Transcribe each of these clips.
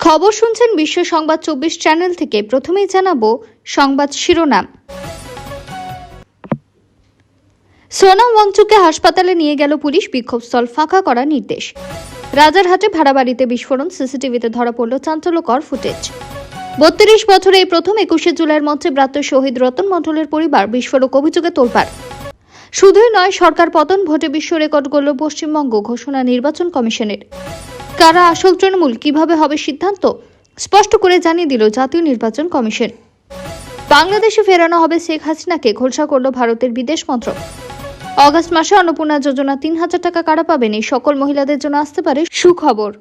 খবর শুনছেন বিশ্ব সংবাদ 24 চ্যানেল থেকে। প্রথমেই জানাবো সংবাদ শিরোনাম। সোনাম ওয়াংচুককে হাসপাতালে নিয়ে গেল পুলিশ, বিক্ষোভস্থল ফাঁকা করার নির্দেশ। রাজারহাটে ভাড়া বাড়িতে বিস্ফোরণ, সিসিটিভিতে ধরা পড়ল চাঞ্চল্যকর ফুটেজ। 32 বছরে এই প্রথম 21শে জুলাইয়ের মঞ্চে ব্রাত্য শহীদ রতন মণ্ডলের পরিবার, বিস্ফোরক অভিযোগে তোলপাড়। শুধুই নয়, সরকার পতন, ভোটে বিশ্ব রেকর্ড গড়ল পশ্চিমবঙ্গ, ঘোষণা নির্বাচন কমিশনের। কারা আসল তৃণমূল, কিভাবে হবে সিদ্ধান্ত, স্পষ্ট করে জানিয়ে দিল জাতীয় নির্বাচন কমিশন। বাংলাদেশে ফেরানো হবে শেখ হাসিনাকে, ঘোষণা করল ভারতের বিদেশ মন্ত্রক। অগাস্ট মাসে অন্নপূর্ণা যোজনা 3000 টাকা কারা পাবেন, এই সকল মহিলাদের জন্য আসতে পারে সুখবর।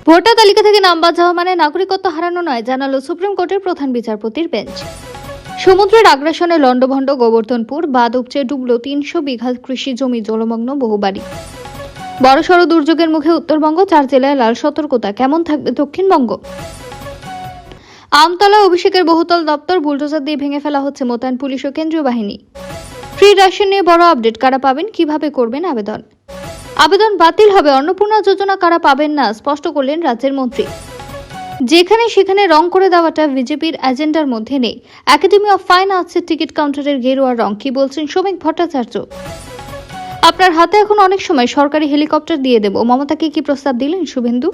ভোটার তালিকা থেকে নাম বাদ যাওয়া মানে নাগরিকত্ব হারানো নয়, জানালো সুপ্রিম কোর্টের প্রধান বিচারপতির বেঞ্চ। সমুদ্রের আগ্রাসনে লন্ডভন্ড গোবর্ধনপুর, বাঁধ উপচে ডুবল 300 বিঘা কৃষি জমি, জলমগ্ন বহু বাড়ি। বড়সড় দুর্যোগের মুখে উত্তরবঙ্গ, 4 জেলায় লাল সতর্কতা। কেমন থাকবে দক্ষিণবঙ্গ? আমতলা অভিষেকের বহুতল দপ্তর বুলডোজার দিয়ে ভেঙে ফেলা হচ্ছে, মোতায়েন পুলিশ ও কেন্দ্রীয় বাহিনী। ফ্রি রেশন নিয়ে বড় আপডেট, কারা পাবেন, কিভাবে করবেন আবেদন। আবেদন বাতিল হবে, অন্নপূর্ণা যোজনা কারা পাবেন না, স্পষ্ট করলেন রাজ্যের মন্ত্রী। যেখানে সেখানে রং করে দেওয়াটা বিজেপির এজেন্ডার মধ্যে নেই। একাডেমি অফ ফাইন আর্টসের টিকিট কাউন্টারের গেরুয়া রং, কি বলছেন শ্রমিক ভট্টাচার্য। আপনার হাতে এখন অনেক সময়, সরকারি হেলিকপ্টার দিয়ে দেব, মমতাকে কি প্রস্তাব দিলেন শুভেন্দু।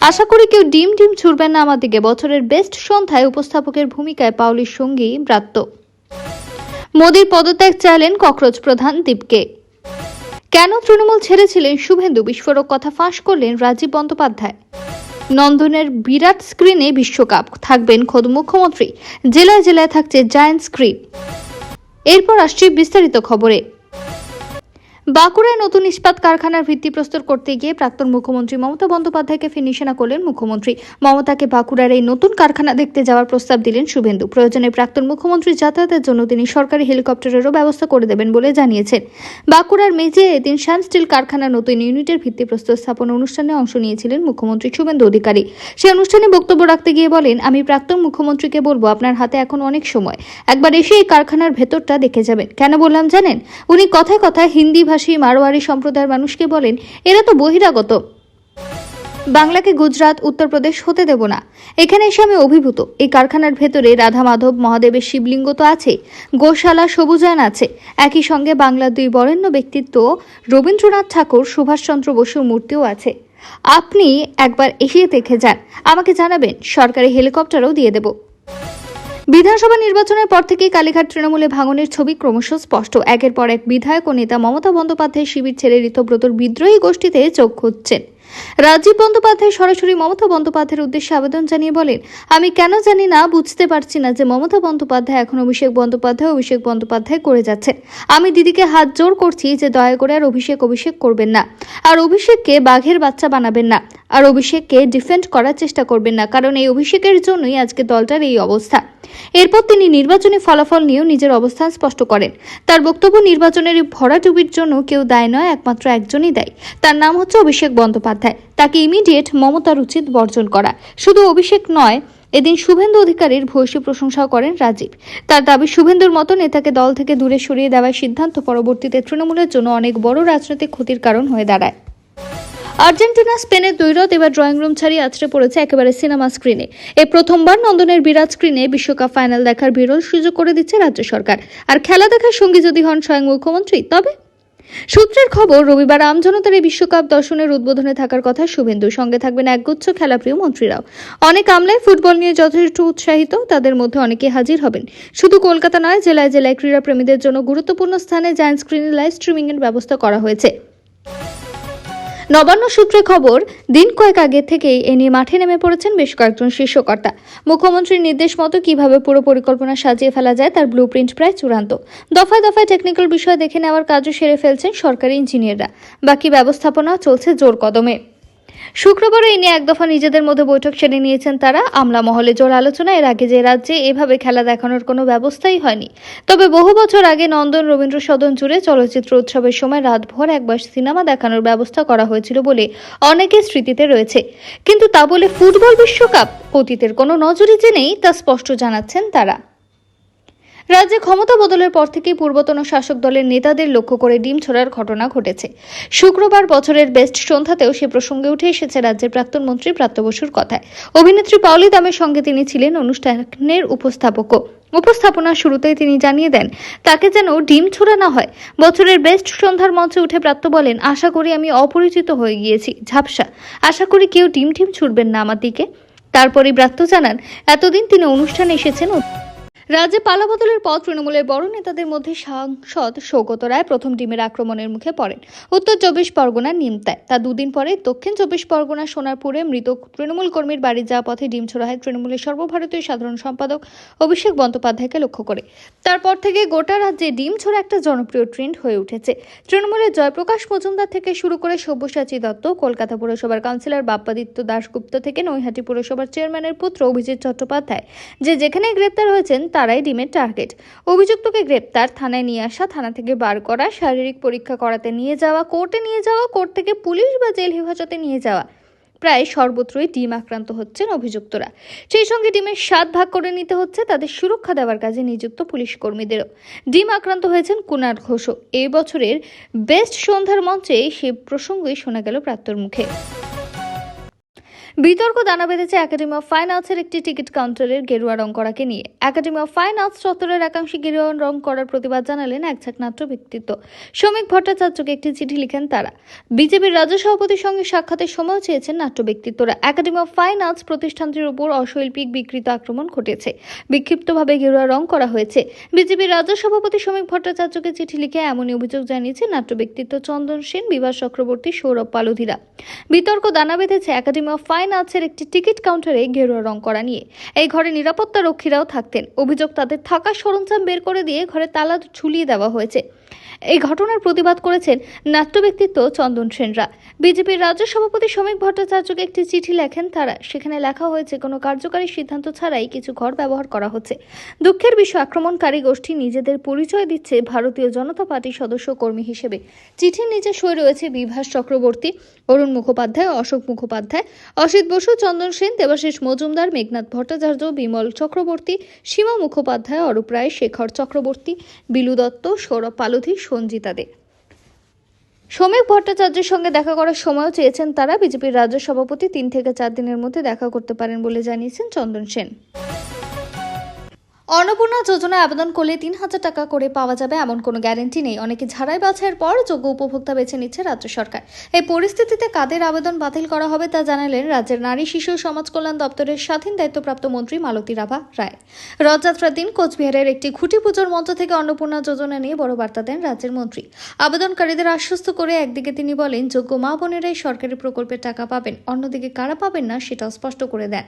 আশা করি কেউ ডিম ছুড়বেন না আমার দিকে, বছরের বেস্ট সন্ধ্যায় উপস্থাপকের ভূমিকায় পাওলির সঙ্গী ব্রাত্য। মোদীর পদত্যাগ চাইলেন ককরোচ প্রধান দীপকে। কেন তৃণমূল ছেড়েছিলেন শুভেন্দু, বিস্ফোরক কথা ফাঁস করলেন রাজীব বন্দ্যোপাধ্যায়। নন্দনের বিরাট স্ক্রিনে বিশ্বকাপ, থাকবেন খোদ মুখ্যমন্ত্রী, জেলায় জেলায় থাকছে জায়ান্ট স্ক্রিন। এরপর আসছে বিস্তারিত খবরে। বাঁকুড়ায় নতুন ইস্পাত কারখানার ভিত্তিপ্রস্তর করতে গিয়ে প্রাক্তন মুখ্যমন্ত্রী মমতা বন্দ্যোপাধ্যায়কে ফিনিশানা করলেন মুখ্যমন্ত্রী। মমতাকে বাঁকুড়ার এই নতুন কারখানা দেখতে যাওয়ার প্রস্তাব দিলেন শুভেন্দু। প্রয়োজনে প্রাক্তন মুখ্যমন্ত্রী যাতায়াতের জন্য তিনি সরকারি হেলিকপ্টারেরও ব্যবস্থা করে দেবেন বলে জানিয়েছেন। বাঁকুড়ার মেজে এদিন শ্যাম স্টিল কারখানার নতুন ইউনিটের ভিত্তিপ্রস্তর স্থাপন অনুষ্ঠানে অংশ নিয়েছিলেন মুখ্যমন্ত্রী শুভেন্দু অধিকারী। সেই অনুষ্ঠানে বক্তব্য রাখতে গিয়ে বলেন, আমি প্রাক্তন মুখ্যমন্ত্রীকে বলবো, আপনার হাতে এখন অনেক সময়, একবার এসে এই কারখানার ভেতরটা দেখে যাবেন। কেন বললাম জানেন? উনি কথায় কথায় হিন্দি ভাষী মারোয়ারি সম্প্রদায়ের মানুষকে বলেন, এরা তো বহিরাগত, বাংলাকে গুজরাট উত্তরপ্রদেশ হতে দেব না। এখানে এসে আমি অভিভূত। এই কারখানার ভেতরে রাধা মাধব মহাদেবের শিবলিঙ্গ তো আছে, গোশালা সবুজায়ন আছে, একই সঙ্গে বাংলার 2 বরেণ্য ব্যক্তিত্ব রবীন্দ্রনাথ ঠাকুর, সুভাষচন্দ্র বসুর মূর্তিও আছে। আপনি একবার এসে দেখে যান, আমাকে জানাবেন, সরকারি হেলিকপ্টারও দিয়ে দেব। বিধানসভা নির্বাচনের পর থেকে কালীঘাট তৃণমূলে ভাঙনের ছবি ক্রমশ স্পষ্ট। একের পর এক বিধায়ক ও নেতা মমতা বন্দ্যোপাধ্যায়ের শিবির ছেড়ে ঋতব্রতর বিদ্রোহী গোষ্ঠীতে চোখ খুঁজছেন। রাজীব বন্দ্যোপাধ্যায় সরাসরি মমতা বন্দ্যোপাধ্যায়ের উদ্দেশ্যে আবেদন জানিয়ে বলেন, আমি কেন জানি না, বুঝতে পারছি না যে মমতা বন্দ্যোপাধ্যায় এখন অভিষেক বন্দ্যোপাধ্যায় করে যাচ্ছেন। আমি দিদিকে হাত জোর করছি যে দয়া করে আর অভিষেক করবেন না, আর অভিষেককে বাঘের বাচ্চা বানাবেন না, আর অভিষেককে ডিফেন্ড করার চেষ্টা করবেন না, কারণ এই অভিষেকের জন্যই আজকে দলটার এই অবস্থা। এরপর তিনি নির্বাচনী ফলাফল নিয়েও নিজের অবস্থান স্পষ্ট করেন। তার বক্তব্য, নির্বাচনের ভরাডুবির জন্য কেউ দায় নয়, একমাত্র একজনই দায়ী, তার নাম হচ্ছে অভিষেক বন্দ্যোপাধ্যায়। তাকে ইমিডিয়েট মমতার উচিত বর্জন করা। শুধু অভিষেক নয়, এদিন শুভেন্দু অধিকারীর ভূয়সী প্রশংসাও করেন রাজীব। তার দাবি, শুভেন্দুর মতো নেতাকে দল থেকে দূরে সরিয়ে দেওয়ার সিদ্ধান্ত পরবর্তীতে তৃণমূলের জন্য অনেক বড় রাজনৈতিক ক্ষতির কারণ হয়ে দাঁড়ায়। আর্জেন্টিনা স্পেনের দ্বৈরথ এবার ড্রয়িং রুম ছাড়িয়ে আছড়ে পড়েছে একেবারে সিনেমা স্ক্রিনে। এই প্রথমবার নন্দনের বিরাট স্ক্রিনে বিশ্বকাপ ফাইনাল দেখার বিরল সুযোগ করে দিচ্ছে রাজ্য সরকার। আর খেলা দেখার সঙ্গী যদি হন স্বয়ং মুখ্যমন্ত্রী, তবে সূত্রের খবর, রবিবার আমজনতার এই বিশ্বকাপ দর্শনের উদ্বোধনে থাকার কথা শুভেন্দু। সঙ্গে থাকবেন একগুচ্ছ খেলাপ্রিয় মন্ত্রীরাও। অনেক আমলায় ফুটবল নিয়ে যথেষ্ট উৎসাহিত, তাদের মধ্যে অনেকে হাজির হবেন। শুধু কলকাতা নয়, জেলায় জেলায় ক্রীড়াপ্রেমীদের জন্য গুরুত্বপূর্ণ স্থানে জায়ান্ট স্ক্রিনে লাইভ স্ট্রিমিং এর ব্যবস্থা করা হয়েছে। নবান্ন সূত্রে খবর, দিন কয়েক আগে থেকেই এ নিয়ে মাঠে নেমে পড়েছেন বেশ কয়েকজন শীর্ষকর্তা। মুখ্যমন্ত্রীর নির্দেশ মতো কিভাবে পুরো পরিকল্পনা সাজিয়ে ফেলা যায় তার ব্লুপ্রিন্ট প্রায় চূড়ান্ত। দফায় দফায় টেকনিক্যাল বিষয় দেখে নেওয়ার কাজও সেরে ফেলছেন সরকারি ইঞ্জিনিয়াররা। বাকি ব্যবস্থাপনা চলছে জোর কদমে। শুক্রবার এই নিয়ে এক দফা নিজেদের মধ্যে বৈঠক সেরে নিয়েছেন তারা। আমলা মহলে জোর আলোচনা। এর আগে যে রাজ্যে এভাবে খেলা দেখানোর কোনো ব্যবস্থাই হয়নি। তবে বহু বছর আগে নন্দন রবীন্দ্র সদন জুড়ে চলচ্চিত্র উৎসবের সময় রাতভর একবার সিনেমা দেখানোর ব্যবস্থা করা হয়েছিল বলে অনেকের স্মৃতিতে রয়েছে। কিন্তু তা বলে ফুটবল বিশ্বকাপ, অতীতের কোনো নজরই যে নেই তা স্পষ্ট জানাচ্ছেন তারা। রাজ্যে ক্ষমতা বদলের পর থেকেই পূর্বতন শাসক দলের নেতাদের লক্ষ্য করে ডিম ছোড়ার ঘটনা ঘটেছে। শুক্রবার বছরের বেস্ট সন্ধ্যাতেও সে প্রসঙ্গে উঠে এসেছে রাজ্যের প্রাক্তন মন্ত্রী ব্রাত্য বসুর কথায়। অভিনেত্রী পাওলি দামের সঙ্গে তিনি ছিলেন অনুষ্ঠানের উপস্থাপকও। উপস্থাপনার শুরুতেই তিনি জানিয়ে দেন তাকে যেন ডিম ছোড়া না হয়। বছরের বেস্ট সন্ধ্যার মঞ্চে উঠে ব্রাত্য বলেন, আশা করি আমি অপরিচিত হয়ে গিয়েছি, ঝাপসা। আশা করি কেউ ডিম ছুড়বেন না আমার দিকে। তারপরই ব্রাত্য জানান এতদিন তিনি অনুষ্ঠানে এসেছেন। রাজ্যে পালাবদলের পর তৃণমূলের বড় নেতাদের মধ্যে সাংসদ সৌগত রায় প্রথম ডিমের আক্রমণের মুখে পড়েন উত্তর 24 পরগনার নিমতায়। তা দুদিন পরে দক্ষিণ 24 পরগনার সোনারপুরে মৃত তৃণমূল কর্মীর বাড়ি যাওয়া পথে ডিম ছোড়া হয় তৃণমূলের সর্বভারতীয় সাধারণ সম্পাদক অভিষেক বন্দ্যোপাধ্যায়কে লক্ষ্য করে। তারপর থেকে গোটা রাজ্যে ডিম ছোড়া একটা জনপ্রিয় ট্রেন্ড হয়ে উঠেছে। তৃণমূলের জয়প্রকাশ মজুমদার থেকে শুরু করে সব্যসাচী দত্ত, কলকাতা পুরসভার কাউন্সিলর বাপ্পাদিত্য দাশগুপ্ত থেকে নৈহাটি পুরসভার চেয়ারম্যানের পুত্র অভিজিৎ চট্টোপাধ্যায় যে যেখানে গ্রেপ্তার হয়েছেন তারাই ডিমের টার্গেট। অভিযুক্তকে গ্রেপ্তার, থানায় নিয়ে আসা, থানা থেকে বার করা, শারীরিক পরীক্ষা করাতে নিয়ে যাওয়া, কোর্টে নিয়ে যাওয়া, কোর্ট থেকে পুলিশ বা জেল হেফাজতে নিয়ে যাওয়া, প্রায় সর্বত্রই ডিম আক্রান্ত হচ্ছেন অভিযুক্তরা। সেই সঙ্গে ডিমের 7 ভাগ করে নিতে হচ্ছে তাদের সুরক্ষা দেওয়ার কাজে নিযুক্ত পুলিশ কর্মীদেরও। ডিম আক্রান্ত হয়েছেন কুনাল ঘোষও। এই বছরের বেস্ট সন্ধ্যার মঞ্চে সে প্রসঙ্গই শোনা গেল প্রাত্যর মুখে। বিতর্ক দানা বেঁধেছে একাডেমি অফ ফাইন আর্টসের একটি টিকিট কাউন্টারের গেরুয়া রং করাকে নিয়ে। একাডেমি অফ ফাইন আর্টস চত্বরের একাংশে গেরুয়া রং করার প্রতিবাদ জানালেন এক ঝাঁক নাট্য ব্যক্তিত্ব। শ্রমিক ভট্টাচার্যকে একটি চিঠি লিখেন তারা। বিজেপির রাজ্য সভাপতির সঙ্গে সাক্ষাতের সময় চেয়েছেন নাট্য ব্যক্তিত্বরা। একাডেমি অফ ফাইন আর্টস প্রতিষ্ঠানটির উপর অশৈল্পিক বিকৃত আক্রমণ ঘটেছে, বিক্ষিপ্তভাবে গেরুয়া রং করা হয়েছে। বিজেপির রাজ্য সভাপতি শ্রমিক ভট্টাচার্যকে চিঠি লিখে এমনই অভিযোগ জানিয়েছে নাট্য ব্যক্তিত্ব চন্দন সেন, বিভাস চক্রবর্তী, সৌরভ পালুধিরা। বিতর্ক দানা বেঁধেছে একাডেমি অফ ফাইন আর্টসের একটি টিকিট কাউন্টারে গেরুয়া রং করা নিয়ে। এই ঘরে নিরাপত্তা রক্ষীরাও থাকতেন। অভিযোগ তাদের থাকার সরঞ্জাম বের করে দিয়ে ঘরে তালা ঝুলিয়ে দেওয়া হয়েছে। এই ঘটনার প্রতিবাদ করেছেন নাট্য ব্যক্তিত্ব চন্দন সেনরা। বিজেপির রাজ্য সভাপতি শ্রমিক ভট্টাচার্যকে একটি চিঠি লেখেন তারা। সেখানে লেখা হয়েছে কোনো কার্যকারী সিদ্ধান্ত ছাড়াই কিছু ঘর ব্যবহার করা হচ্ছে। দুঃখের বিষয়, আক্রমণকারী গোষ্ঠী নিজেদের পরিচয় দিচ্ছে ভারতীয় জনতা পার্টির সদস্য কর্মী হিসেবে। চিঠির নিচে সই রয়েছে বিভাস চক্রবর্তী, অরুণ মুখোপাধ্যায়, অশোক মুখোপাধ্যায়, অসিত বসু, চন্দন সেন, দেবাশিস মজুমদার, মেঘনাথ ভট্টাচার্য, বিমল চক্রবর্তী, সীমা মুখোপাধ্যায়, অরূপ রায়, শেখর চক্রবর্তী, বিলু দত্ত, সৌরভ পালুধি, সঞ্জিতা দে। শ্রমিক ভট্টাচার্যের সঙ্গে দেখা করার সময়ও চেয়েছেন তারা। বিজেপির রাজ্য সভাপতি 3 থেকে 4 দিনের মধ্যে দেখা করতে পারেন বলে জানিয়েছেন চন্দন সেন। অন্নপূর্ণা যোজনায় আবেদন করলে 3,000 টাকা করে পাওয়া যাবে এমন কোনো গ্যারান্টি নেই। অনেকে ঝাড়াই বাছাইয়ের পর যোগ্য উপভোক্তা বেছে নিচ্ছে রাজ্য সরকার। এই পরিস্থিতিতে কাদের আবেদন বাতিল করা হবে তা জানালেন রাজ্যের নারী শিশু সমাজ কল্যাণ দপ্তরের স্বাধীন দায়িত্বপ্রাপ্ত মন্ত্রী মালতী রাভা রায়। রথযাত্রার দিন কোচবিহারের একটি খুঁটি পুজোর মঞ্চ থেকে অন্নপূর্ণা যোজনা নিয়ে বড় বার্তা দেন রাজ্যের মন্ত্রী। আবেদনকারীদের আশ্বস্ত করে একদিকে তিনি বলেন যোগ্য মা বোনেরাই সরকারি প্রকল্পের টাকা পাবেন, অন্যদিকে কারা পাবেন না সেটাও স্পষ্ট করে দেন।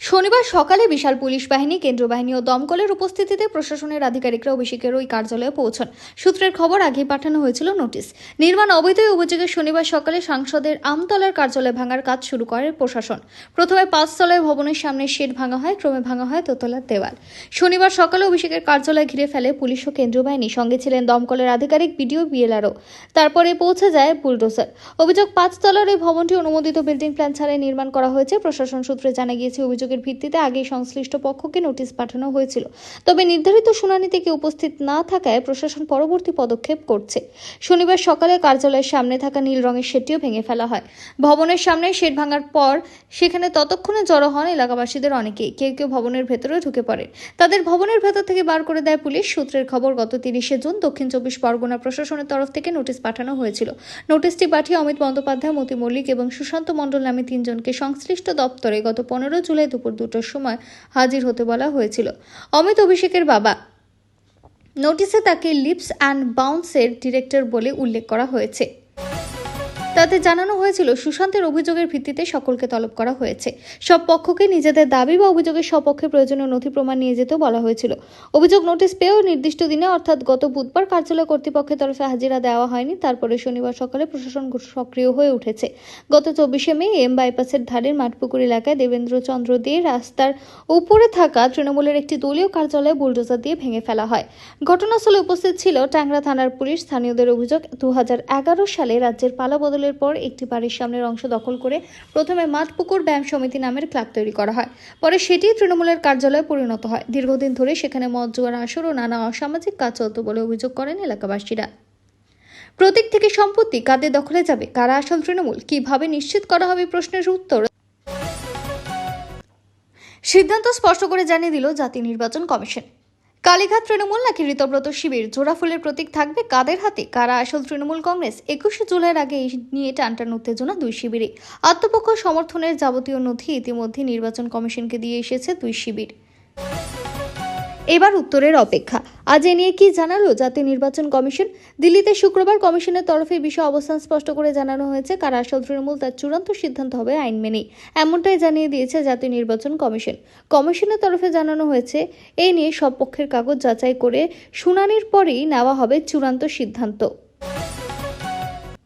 শনিবার সকালে বিশাল পুলিশ বাহিনী, কেন্দ্রীয় বাহিনী ও দমকলের উপস্থিতিতে প্রশাসনের আধিকারিকরা অভিষেকের ওই কার্যালয়ে পৌঁছন। সূত্রের খবর, আগেই পাঠানো হয়েছিল নোটিশ। নির্মাণ অবৈধ অভিযোগে শনিবার সকালে সাংসদের আমতলার কার্যালয় ভাঙার কাজ শুরু করে প্রশাসন। প্রথমে 5 তলায় ভবনের সামনে শেড ভাঙা হয়, ক্রমে ভাঙা হয় দোতলার দেওয়াল। শনিবার সকালে অভিষেকের কার্যালয় ঘিরে ফেলে পুলিশ ও কেন্দ্রীয় বাহিনী, সঙ্গে ছিলেন দমকলের আধিকারিক, বিডিও, বিএলআরও। তারপরে পৌঁছে যায় বুলডোজার। অভিযোগ, 5 তলার এই ভবনটি অনুমোদিত বিল্ডিং প্ল্যান ছাড়াই নির্মাণ করা হয়েছে। প্রশাসন সূত্রে জানা গিয়েছে অভিযোগের ভিত্তিতে আগে সংশ্লিষ্ট পক্ষকে নোটিশ পাঠানো হয়েছিল। তবে নির্ধারিত শুনানিতে কেউ উপস্থিত না থাকায় প্রশাসন পরবর্তী পদক্ষেপ করছে। শনিবার সকালে কার্যালয়ের সামনে থাকা নীল রঙের শেডটিও ভেঙে ফেলা হয়। ভবনের সামনে শেড ভাঙার পর সেখানে ততক্ষণে জড়ো হন এলাকাবাসীদের অনেকেই। কেউ কেউ ভবনের ভেতরে ঢুকে পড়েন। তাদের ভবনের ভেতর থেকে বার করে দেয় পুলিশ। সূত্রের খবর, গত 30 জুন দক্ষিণ 24 পরগনা প্রশাসনের তরফ থেকে নোটিশ পাঠানো হয়েছিল। নোটিশটি পাঠিয়ে অমিত বন্দ্যোপাধ্যায়, মতি মল্লিক এবং সুশান্ত মণ্ডল নামে 3 জনকে সংশ্লিষ্ট দপ্তরে গত 15 জুলাই দুপুর 2টার সময় হাজির হতে বলা হয়েছিল। অমিত অভিষেকের বাবা। নোটিশে তাকে লিপস অ্যান্ড বাউন্সের ডিরেক্টর বলে উল্লেখ করা হয়েছে। তাতে জানানো হয়েছিল সুশান্তের অভিযোগের ভিত্তিতে সকলকে তলব করা হয়েছে। সব পক্ষকে নিজেদের দাবি বা অভিযোগের সপক্ষে প্রয়োজনীয় নথি প্রমাণ নিয়ে যেতেও বলা হয়েছিল। অভিযোগ নোটিশ পেয়েও নির্দিষ্ট দিনে অর্থাৎ গত বুধবার কার্যালয় কর্তৃপক্ষের তরফে হাজিরা দেওয়া হয়নি। তারপরে শনিবার সকালে প্রশাসন সক্রিয় হয়ে উঠেছে। গত 24 মে এম বাইপাসের ধারের মাঠপুকুর এলাকায় দেবেন্দ্র চন্দ্র দিয়ে রাস্তার উপরে থাকা তৃণমূলের একটি দলীয় কার্যালয় বুলডোজার দিয়ে ভেঙে ফেলা হয়। ঘটনাস্থলে উপস্থিত ছিল ট্যাংরা থানার পুলিশ। স্থানীয়দের অভিযোগ, 2011 সালে রাজ্যের পালাবদলের দখলের পর একটি বাড়ির সামনের অংশ দখল করে প্রথমে মাঠপুকুর ব্যায়াম সমিতি নামের ক্লাব তৈরি করা হয়। পরে সেটি তৃণমূলের কার্যালয়ে পরিণত হয়। দীর্ঘদিন ধরে সেখানে মদ জুয়ার আসর ও নানা অসামাজিক কাজ চলত বলে অভিযোগ করেন এলাকাবাসীরা। প্রতীক থেকে সম্পত্তি কাদের দখলে যাবে, কারা আসল তৃণমূল, কিভাবে নিশ্চিত করা হবে প্রশ্নের উত্তর সিদ্ধান্ত স্পষ্ট করে জানিয়ে দিল জাতীয় নির্বাচন কমিশন। কালীঘাট তৃণমূল নাকি ঋতব্রত শিবির, জোড়াফুলের প্রতীক থাকবে কাদের হাতে, কারা আসল তৃণমূল কংগ্রেস? 21শে জুলাইয়ের আগে এই নিয়ে টানটান উত্তেজনা দুই শিবিরে। আত্মপক্ষ সমর্থনের যাবতীয় নথি ইতিমধ্যে নির্বাচন কমিশনকে দিয়ে এসেছে দুই শিবির। এবার উত্তরের অপেক্ষা। আজ এ নিয়ে কি জানালো জাতীয় নির্বাচন কমিশন? দিল্লিতে শুক্রবার কমিশনের তরফে বিষয় অবস্থান স্পষ্ট করে জানানো হয়েছে। কারা আসল তৃণমূল তার চূড়ান্ত সিদ্ধান্ত হবে আইন মেনেই, এমনটাই জানিয়ে দিয়েছে জাতীয় নির্বাচন কমিশন। কমিশনের তরফে জানানো হয়েছে, এ নিয়ে সব পক্ষের কাগজ যাচাই করে শুনানির পরেই নেওয়া হবে চূড়ান্ত সিদ্ধান্ত।